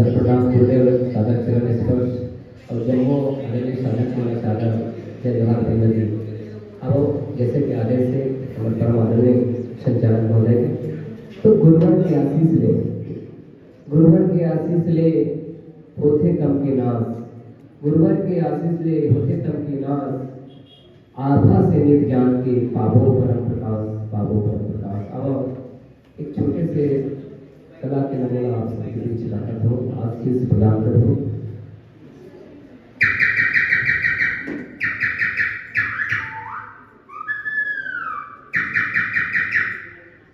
प्रणाम गुरुदेव साधक चरण स्पर्श और जम्मो आदरणीय साधक माने साधक जय जवाहर बंदी। अब जैसे कि आदेश से हमारे परम आदरणीय संचालक महोदय के तो गुरुवर की आशीष ले, गुरुवर की आशीष ले होते कम के नाश, गुरुवर की आशीष ले होते कम के नाश, आभा से नित ज्ञान के पावो परम प्रकाश, पावो परम प्रकाश। अब एक छोटे से कला के नमूना आप सबके बीच लाकर हो, आशीष प्रदान कर हो।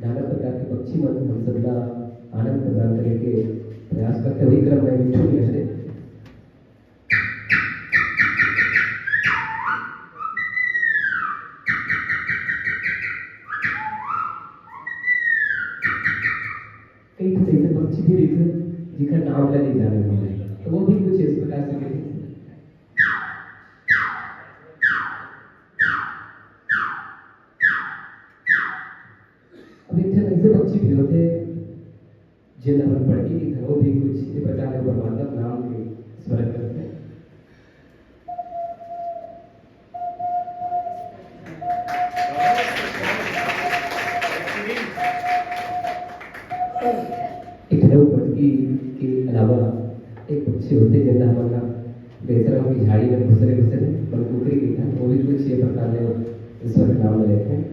नाना प्रकार के पक्षी मन हम सबला आनंद प्रदान करने के प्रयास करते हुए क्रम में मिठू से कई तो ऐसे पक्षी भी दिखे जिनका नाम का नहीं जाने होंगे, तो वो भी कुछ इस प्रकार से कहते हैं। अब एक ऐसे पक्षी भी होते जिन अपन पढ़ी की वो भी कुछ इस प्रकार के परमात्मा नाम के स्मरण करते हैं। पटकी के अलावा एक पक्षी होते जिनका हमारा बेहतर की झाड़ी में घुसरे घुसरे और कुकरी की था, वो भी कुछ ये प्रकार के ईश्वर के नाम में लेते हैं।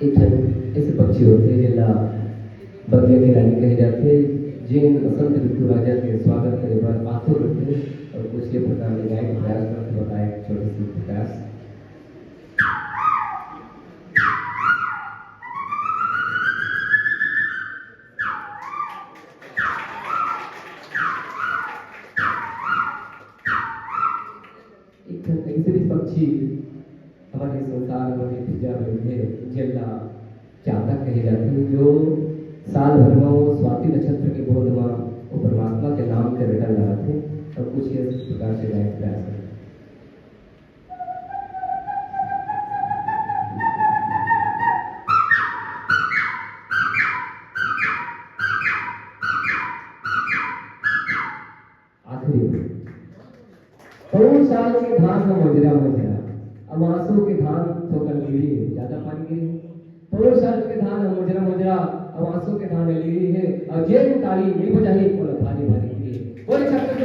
एक ऐसे पक्षी होते हैं जिनका बगले की रानी कहे जाते हैं, जिन बसंत ऋतु राजा के स्वागत करे बार आतुर रहते हैं और कुछ ये प्रकार के गाय प्रयास करते बताया एक छोटे से प्रयास। ऐसे भी पक्षी हमारे संसार में भेजा हुए हैं जिनका चाहता कहे जाते हैं, जो साल भर में वो स्वाति नक्षत्र के गोद में वो परमात्मा के नाम के रिटर्न लगाते और कुछ इस प्रकार से गायक प्रयास करते। आखिरी 2 साल के धान में मोजरा मोजरा, अब आंसू के धान तो कल लीली है, ज्यादा पानी गिरी। 2 साल के धान में मोजरा मोजरा, अब आंसू के धान लीली है, और जेल ताली नहीं बजाही बोला भारी भारी गिरी। बोले छत्र की